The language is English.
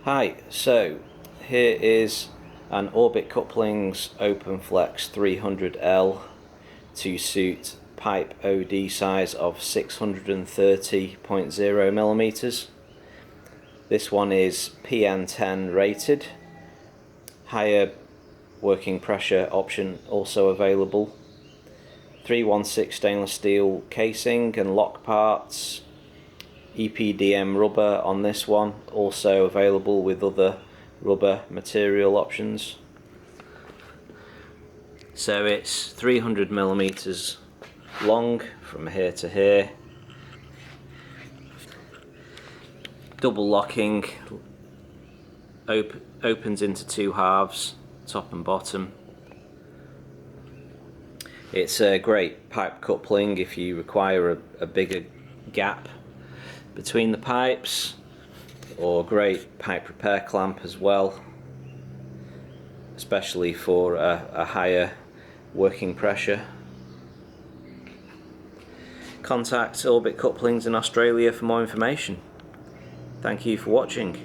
Hi, so here is an Orbit Couplings Open Flex 300L to suit pipe OD size of 630.0mm. This one is PN10 rated, higher working pressure option also available, 316 stainless steel casing and lock parts, EPDM rubber on this one, also available with other rubber material options. So it's 300mm long from here to here, double locking, opens into two halves, top and bottom. It's a great pipe coupling if you require a bigger gap between the pipes, or great pipe repair clamp as well, especially for a higher working pressure. Contact Orbit Couplings in Australia for more information. Thank you for watching.